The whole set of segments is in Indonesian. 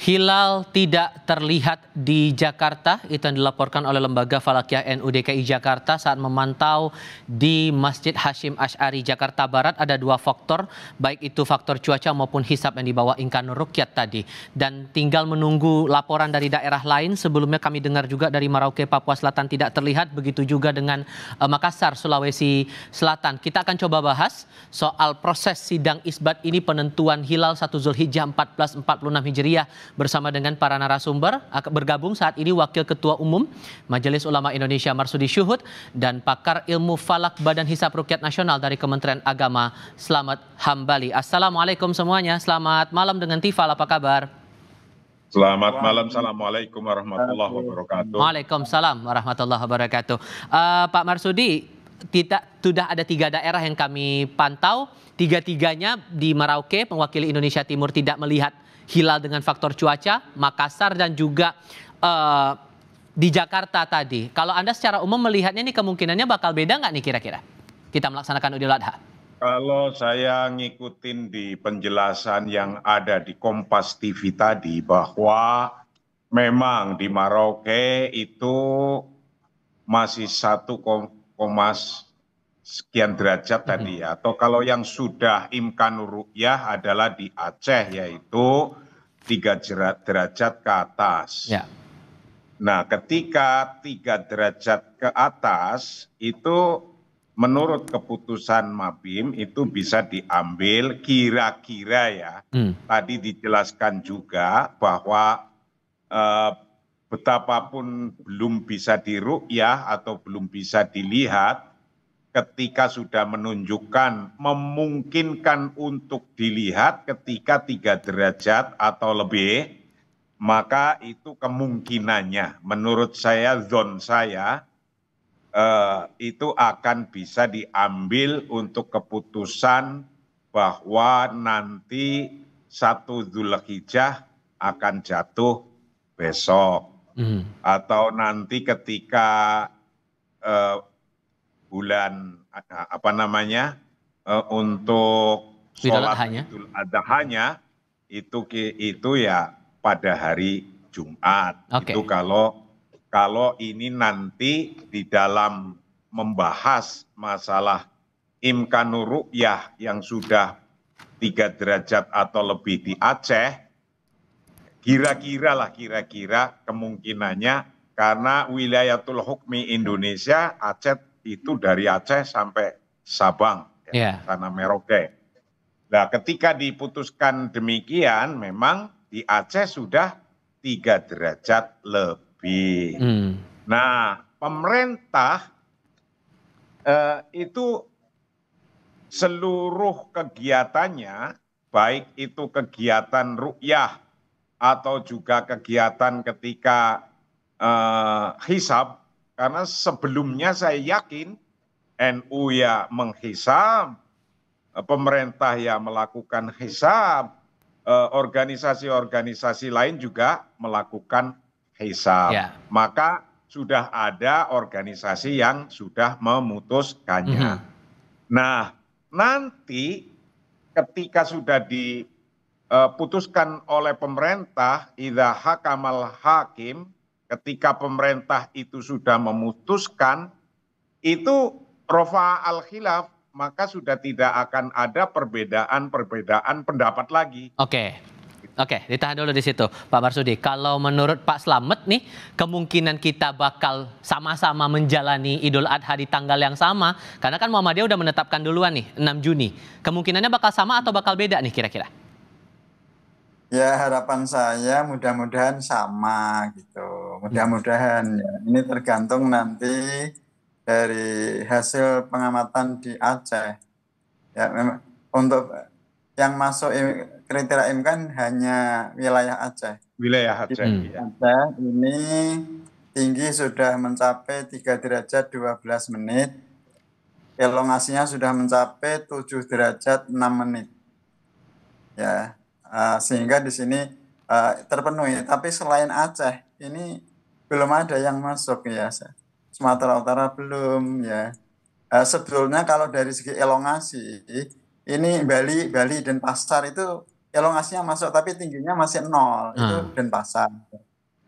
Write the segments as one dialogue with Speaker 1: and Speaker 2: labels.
Speaker 1: Hilal tidak terlihat di Jakarta, itu yang dilaporkan oleh Lembaga Falakiyah NU DKI Jakarta saat memantau di Masjid Hasyim Asy'ari Jakarta Barat. Ada dua faktor, baik itu faktor cuaca maupun hisab yang dibawa Inka Nur Rukyat tadi. Dan tinggal menunggu laporan dari daerah lain. Sebelumnya kami dengar juga dari Merauke, Papua Selatan tidak terlihat, begitu juga dengan Makassar, Sulawesi Selatan. Kita akan coba bahas soal proses sidang isbat ini, penentuan hilal 1 Zulhijjah 1446 Hijriah bersama dengan para narasumber. Bergabung saat ini Wakil Ketua Umum Majelis Ulama Indonesia Marsudi Syuhud dan pakar ilmu falak Badan Hisab Rukyat Nasional dari Kementerian Agama Slamet Hambali. Assalamualaikum semuanya, selamat malam dengan Tifal, apa kabar?
Speaker 2: Selamat malam, Assalamualaikum warahmatullahi wabarakatuh.
Speaker 1: Waalaikumsalam warahmatullahi wabarakatuh. Pak Marsudi, sudah ada 3 daerah yang kami pantau, tiga-tiganya di Merauke, mewakili Indonesia Timur tidak melihat hilal dengan faktor cuaca, Makassar dan juga di Jakarta tadi. Kalau Anda secara umum melihatnya ini kemungkinannya bakal beda nggak nih kira-kira kita melaksanakan Idul Adha?
Speaker 2: Kalau saya ngikutin di penjelasan yang ada di Kompas TV tadi, bahwa memang di Merauke itu masih 1, sekian derajat tadi ya. Atau kalau yang sudah Imkanur Ru'yah adalah di Aceh, yaitu 3 derajat ke atas.
Speaker 1: Ya.
Speaker 2: Nah, ketika 3 derajat ke atas itu menurut keputusan Mabim itu bisa diambil kira-kira ya. Tadi dijelaskan juga bahwa betapapun belum bisa diru'yah atau belum bisa dilihat, ketika sudah menunjukkan memungkinkan untuk dilihat ketika 3 derajat atau lebih, maka itu kemungkinannya menurut saya, zon saya, itu akan bisa diambil untuk keputusan bahwa nanti 1 Zulhijjah akan jatuh besok. Atau nanti ketika bulan untuk sholat Idul Adhanya itu ya pada hari Jumat. Itu kalau ini nanti di dalam membahas masalah Imkanur Ru'yah yang sudah 3 derajat atau lebih di Aceh, kira-kira kemungkinannya, karena wilayatul hukmi Indonesia Aceh itu dari Aceh sampai Sabang, sana Merauke. Nah, ketika diputuskan demikian, memang di Aceh sudah 3 derajat lebih. Nah, pemerintah itu seluruh kegiatannya, baik itu kegiatan ru'yah atau juga kegiatan ketika hisab, karena sebelumnya saya yakin NU ya menghisab, pemerintah ya melakukan hisab, organisasi-organisasi lain juga melakukan hisab. Maka sudah ada organisasi yang sudah memutuskannya. Nah, nanti ketika sudah diputuskan oleh pemerintah, idza hakamal hakim, ketika pemerintah itu sudah memutuskan, itu rofa al-khilaf, maka sudah tidak akan ada perbedaan pendapat lagi.
Speaker 1: Oke, ditahan dulu di situ, Pak Marsudi. Kalau menurut Pak Slamet nih, kemungkinan kita bakal sama-sama menjalani Idul Adha di tanggal yang sama, karena kan Muhammadiyah udah menetapkan duluan nih, 6 Juni. Kemungkinannya bakal sama atau bakal beda nih kira-kira?
Speaker 3: Ya, harapan saya mudah-mudahan sama gitu. Mudah-mudahan ya. Ini tergantung nanti dari hasil pengamatan di Aceh. Ya, memang untuk yang masuk kriteria kan hanya wilayah Aceh.
Speaker 2: Wilayah Aceh.
Speaker 3: Aceh ini tinggi sudah mencapai 3 derajat 12 menit. Elongasinya sudah mencapai 7 derajat 6 menit. Ya, sehingga di sini terpenuhi. Tapi selain Aceh ini belum ada yang masuk ya. Sumatera Utara belum ya. Sebetulnya kalau dari segi elongasi ini Bali dan Pasar itu elongasinya masuk tapi tingginya masih 0, itu Denpasar.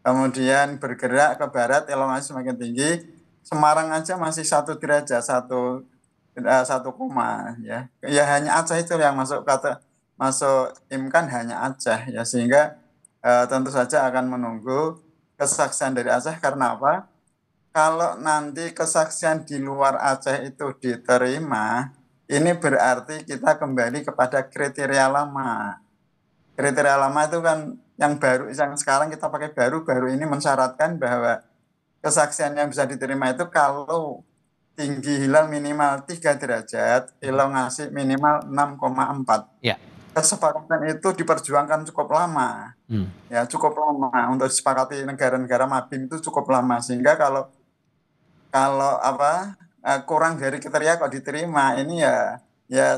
Speaker 3: Kemudian bergerak ke barat, elongasi semakin tinggi, Semarang aja masih 1 derajat, 1 ya. Ya hanya Aceh itu yang masuk IMKAN hanya Aceh ya, sehingga tentu saja akan menunggu kesaksian dari Aceh. Karena apa? Kalau nanti kesaksian di luar Aceh itu diterima, ini berarti kita kembali kepada kriteria lama. Kriteria lama itu kan yang baru, yang sekarang kita pakai baru ini mensyaratkan bahwa kesaksian yang bisa diterima itu kalau tinggi hilal minimal 3 derajat, elongasi minimal 6,4.
Speaker 1: Ya.
Speaker 3: Kesepakatan itu diperjuangkan cukup lama. Ya, cukup lama untuk disepakati negara-negara Mabim itu cukup lama, sehingga kalau kurang dari kriteria kok diterima, ini ya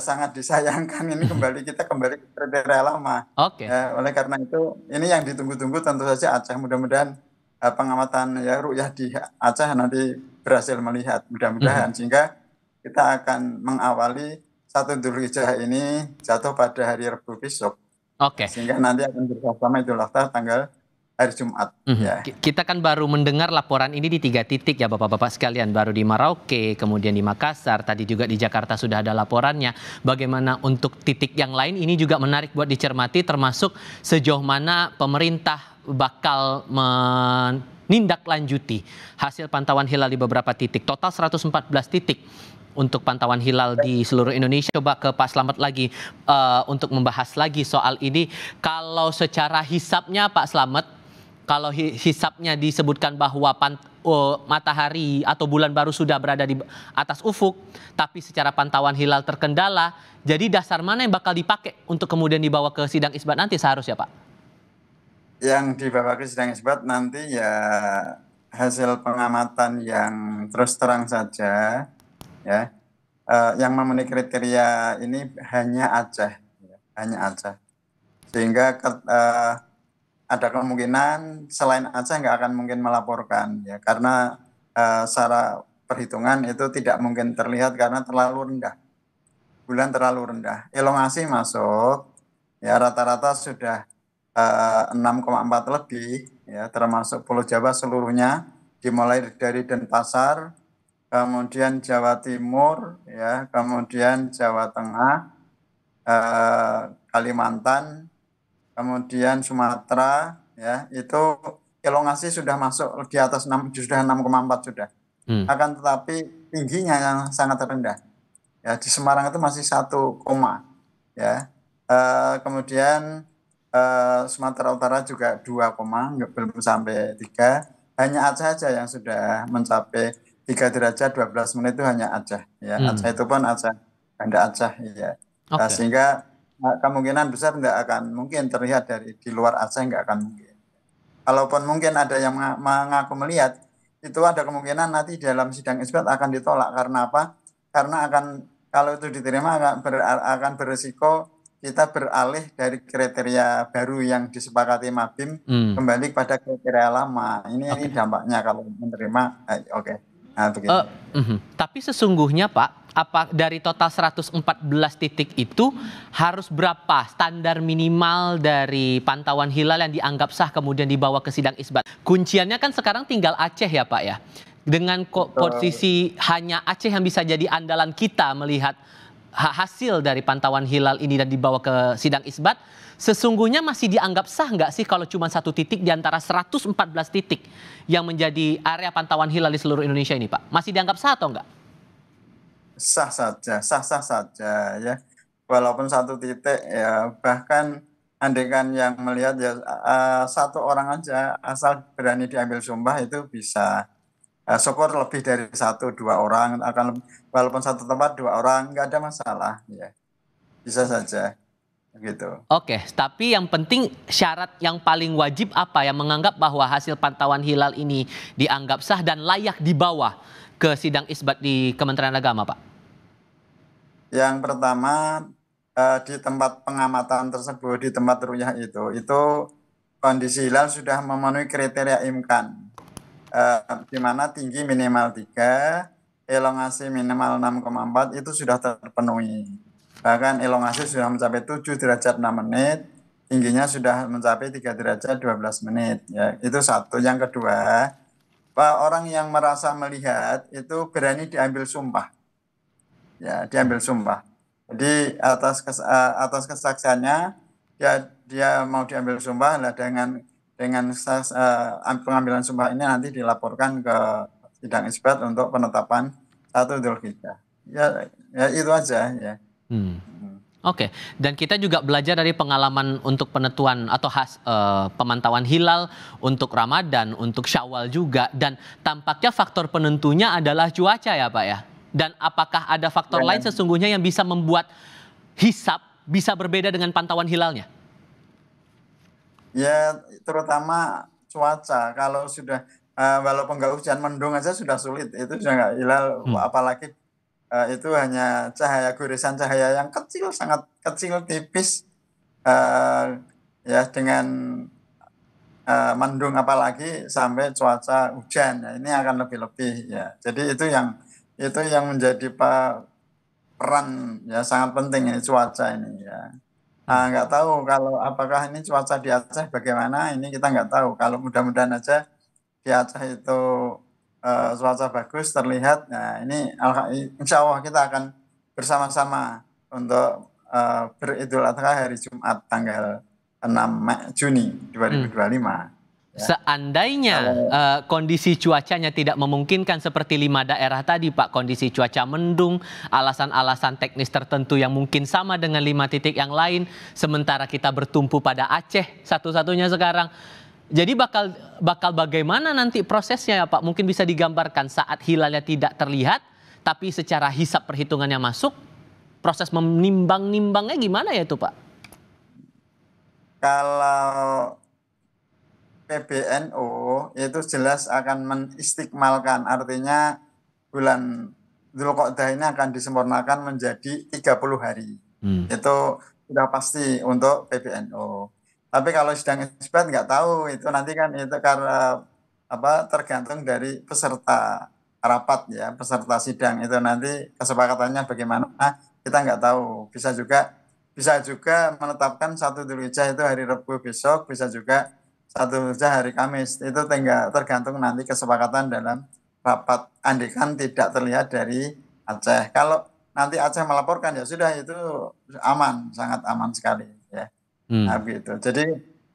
Speaker 3: sangat disayangkan. Ini kita kembali ke kriteria lama.
Speaker 1: Oke.
Speaker 3: Ya, oleh karena itu ini yang ditunggu-tunggu tentu saja Aceh. Mudah-mudahan pengamatan ya ru'yah di Aceh nanti berhasil melihat, mudah-mudahan, sehingga kita akan mengawali 1 Dzulhijjah ini jatuh pada hari Rabu besok.
Speaker 1: Oke.
Speaker 3: Sehingga nanti akan bersama Idul Adha tanggal hari Jumat. Ya.
Speaker 1: Kita kan baru mendengar laporan ini di 3 titik ya Bapak-Bapak sekalian. Baru di Merauke, kemudian di Makassar, tadi juga di Jakarta sudah ada laporannya. Bagaimana untuk titik yang lain, ini juga menarik buat dicermati, termasuk sejauh mana pemerintah bakal menindaklanjuti hasil pantauan hilal di beberapa titik. Total 114 titik untuk pantauan hilal di seluruh Indonesia. Coba ke Pak Slamet lagi untuk membahas lagi soal ini. Kalau secara hisapnya Pak Slamet, kalau hisapnya disebutkan bahwa matahari atau bulan baru sudah berada di atas ufuk, tapi secara pantauan hilal terkendala, jadi dasar mana yang bakal dipakai untuk kemudian dibawa ke sidang isbat nanti seharusnya Pak?
Speaker 3: Yang dibawa ke sidang isbat nanti ya hasil pengamatan yang terus terang saja, ya, yang memenuhi kriteria ini hanya Aceh, ya, hanya Aceh. Sehingga ada kemungkinan selain Aceh nggak akan mungkin melaporkan, ya, karena secara perhitungan itu tidak mungkin terlihat karena terlalu rendah, bulan terlalu rendah. Elongasi masuk, ya, rata-rata sudah 6,4 lebih, ya, termasuk Pulau Jawa seluruhnya, dimulai dari Denpasar, kemudian Jawa Timur, ya, kemudian Jawa Tengah, Kalimantan, kemudian Sumatera, ya, itu elongasi sudah masuk di atas 6, sudah 6,4 sudah. Akan tetapi tingginya yang sangat rendah. Ya, di Semarang itu masih 1, ya. Kemudian Sumatera Utara juga 2, belum sampai 3. Hanya Aceh saja yang sudah mencapai 3 derajat 12 menit, itu hanya Aceh, ya. Aceh itu pun Aceh, Banda Aceh, ya. Sehingga kemungkinan besar tidak akan mungkin terlihat di luar Aceh, nggak akan mungkin. Kalaupun mungkin ada yang mengaku melihat, itu ada kemungkinan nanti dalam sidang isbat akan ditolak. Karena apa? Karena kalau itu diterima akan berisiko kita beralih dari kriteria baru yang disepakati Mabim kembali pada kriteria lama. Ini dampaknya kalau menerima. Oke. Nah, begitu.
Speaker 1: Tapi sesungguhnya Pak, dari total 114 titik itu harus berapa standar minimal dari pantauan hilal yang dianggap sah kemudian dibawa ke sidang isbat? Kunciannya kan sekarang tinggal Aceh ya Pak ya. Dengan posisi hanya Aceh yang bisa jadi andalan kita melihat hasil dari pantauan hilal ini dan dibawa ke sidang isbat, sesungguhnya masih dianggap sah nggak sih kalau cuma 1 titik di antara 114 titik yang menjadi area pantauan hilal di seluruh Indonesia ini Pak? Masih dianggap sah atau enggak?
Speaker 3: Sah saja ya. Walaupun 1 titik, ya, bahkan andaikan yang melihat ya 1 orang aja asal berani diambil sumpah itu bisa, syukur lebih dari 1, 2 orang akan, walaupun 1 tempat 2 orang nggak ada masalah, ya, bisa saja gitu.
Speaker 1: Oke, tapi yang penting syarat yang paling wajib apa yang menganggap bahwa hasil pantauan hilal ini dianggap sah dan layak dibawa ke sidang isbat di Kementerian Agama, Pak?
Speaker 3: Yang pertama, di tempat pengamatan tersebut, di tempat ru'yah itu kondisi hilal sudah memenuhi kriteria IMKAN, di mana tinggi minimal 3, elongasi minimal 6,4 itu sudah terpenuhi. Bahkan elongasi sudah mencapai 7 derajat 6 menit, tingginya sudah mencapai 3 derajat 12 menit. Ya, itu satu. Yang kedua, orang yang merasa melihat itu berani diambil sumpah. Ya, diambil sumpah. Jadi atas kesaksiannya dia mau diambil sumpah, lah dengan pengambilan sumpah ini nanti dilaporkan ke sidang isbat untuk penetapan 1 Dzulhijjah. Ya itu aja ya.
Speaker 1: Oke, dan kita juga belajar dari pengalaman untuk penentuan atau pemantauan hilal untuk Ramadan, untuk Syawal juga, dan tampaknya faktor penentunya adalah cuaca ya Pak ya. Dan apakah ada faktor lain sesungguhnya yang bisa membuat hisab bisa berbeda dengan pantauan hilalnya?
Speaker 3: Ya, terutama cuaca. Kalau sudah walaupun nggak hujan, mendung aja sudah sulit. Itu sudah nggak hilal, apalagi itu hanya gurisan cahaya yang kecil, sangat kecil, tipis, ya dengan mendung apalagi sampai cuaca hujan. Nah, ini akan lebih-lebih ya. Jadi itu yang menjadi peran ya sangat penting ini cuaca ini ya. Nah, nggak tahu kalau apakah ini cuaca di Aceh bagaimana, ini kita nggak tahu. Kalau mudah-mudahan aja di Aceh itu cuaca bagus terlihat. Nah ini insya Allah kita akan bersama-sama untuk beridul adha hari Jumat tanggal 6 Juni 2025.
Speaker 1: Seandainya kondisi cuacanya tidak memungkinkan seperti 5 daerah tadi Pak, kondisi cuaca mendung, alasan-alasan teknis tertentu yang mungkin sama dengan 5 titik yang lain, sementara kita bertumpu pada Aceh satu-satunya sekarang. Jadi bakal bagaimana nanti prosesnya ya Pak? Mungkin bisa digambarkan saat hilalnya tidak terlihat, tapi secara hisab perhitungannya masuk, proses menimbang-nimbangnya gimana ya itu Pak?
Speaker 3: Kalau PBNU itu jelas akan mengistiqmalkan, artinya bulan Dzulqa'dah ini akan disempurnakan menjadi 30 hari. Itu sudah pasti untuk PBNU. Tapi kalau sidang isbat nggak tahu, itu nanti kan itu karena tergantung dari peserta rapat ya, peserta sidang itu nanti kesepakatannya bagaimana, kita nggak tahu. Bisa juga menetapkan 1 Dzulhijjah itu hari Rabu besok, bisa juga 1 Dzulhijjah hari Kamis. Itu tergantung nanti kesepakatan dalam rapat, andikan tidak terlihat dari Aceh. Kalau nanti Aceh melaporkan ya sudah, itu aman, sangat aman sekali ya. Nah, begitu. Jadi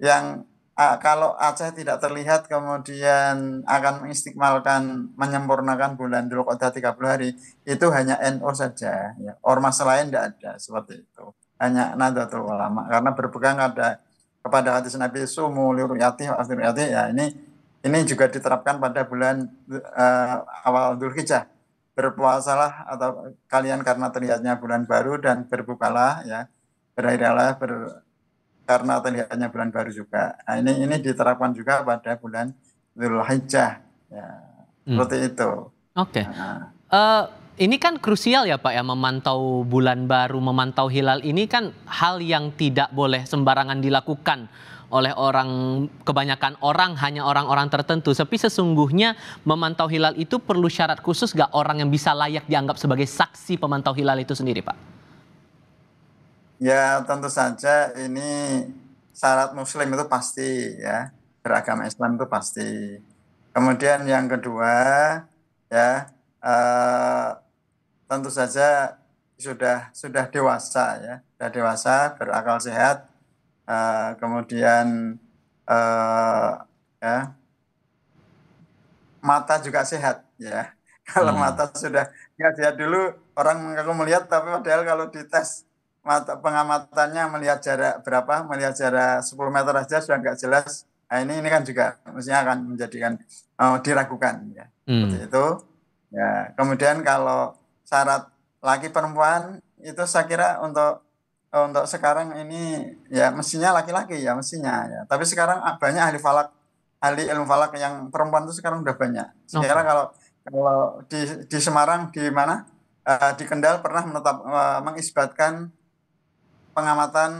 Speaker 3: yang kalau Aceh tidak terlihat kemudian akan mengistiqmalkan, menyempurnakan bulan Dzulqa'dah 30 hari, itu hanya NU saja ya. Ormas lain tidak ada seperti itu. Hanya Nahdlatul Ulama, karena berpegang kepada hadis Nabi sumu liruyati wa asriyati ya. Ini juga diterapkan pada bulan awal Dzulhijjah. Berpuasalah atau kalian karena terlihatnya bulan baru, dan berbukalah ya, berakhirlah karena terlihatnya bulan baru juga. Nah, ini diterapkan juga pada bulan Dzulhijjah ya. Seperti itu.
Speaker 1: Oke. Ini kan krusial ya Pak ya, memantau bulan baru, memantau hilal ini kan hal yang tidak boleh sembarangan dilakukan oleh kebanyakan orang, hanya orang-orang tertentu. Tapi sesungguhnya memantau hilal itu perlu syarat khusus gak, orang yang bisa layak dianggap sebagai saksi pemantau hilal itu sendiri Pak?
Speaker 3: Ya tentu saja ini syarat muslim itu pasti ya, beragama Islam itu pasti. Kemudian yang kedua ya tentu saja sudah dewasa ya, sudah dewasa, berakal sehat, kemudian ya mata juga sehat ya. Kalau mata sudah sehat dulu, orang mengaku melihat, tapi padahal kalau dites mata pengamatannya melihat jarak berapa, melihat jarak 10 meter aja sudah nggak jelas. Nah, ini kan juga mestinya akan menjadikan diragukan ya. Seperti itu. Ya, kemudian kalau syarat laki perempuan itu saya kira untuk sekarang ini ya mestinya laki-laki ya, mestinya ya. Tapi sekarang banyak ahli ilmu falak yang perempuan itu sekarang udah banyak. Sekarang kalau di Semarang, di mana di Kendal pernah mengisbatkan pengamatan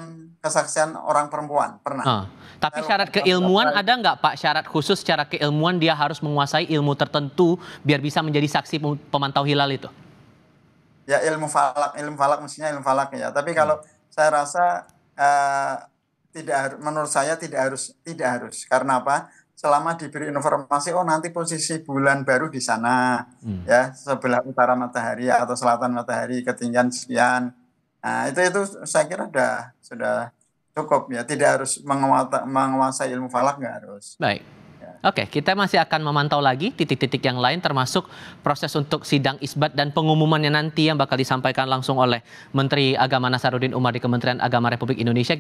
Speaker 3: kesaksian orang perempuan, pernah.
Speaker 1: Tapi syarat keilmuan ada nggak Pak? Syarat khusus secara keilmuan dia harus menguasai ilmu tertentu biar bisa menjadi saksi pemantau hilal itu?
Speaker 3: Ya ilmu falak mestinya ilmu falak ya. Tapi kalau saya rasa menurut saya tidak harus. Karena apa? Selama diberi informasi, oh nanti posisi bulan baru di sana, ya sebelah utara matahari atau selatan matahari, ketinggian sekian. Nah itu saya kira sudah cukup ya. Tidak harus menguasai ilmu falak, nggak harus.
Speaker 1: Baik. Oke, kita masih akan memantau lagi titik-titik yang lain termasuk proses untuk sidang isbat dan pengumumannya nanti yang bakal disampaikan langsung oleh Menteri Agama Nasaruddin Umar di Kementerian Agama Republik Indonesia.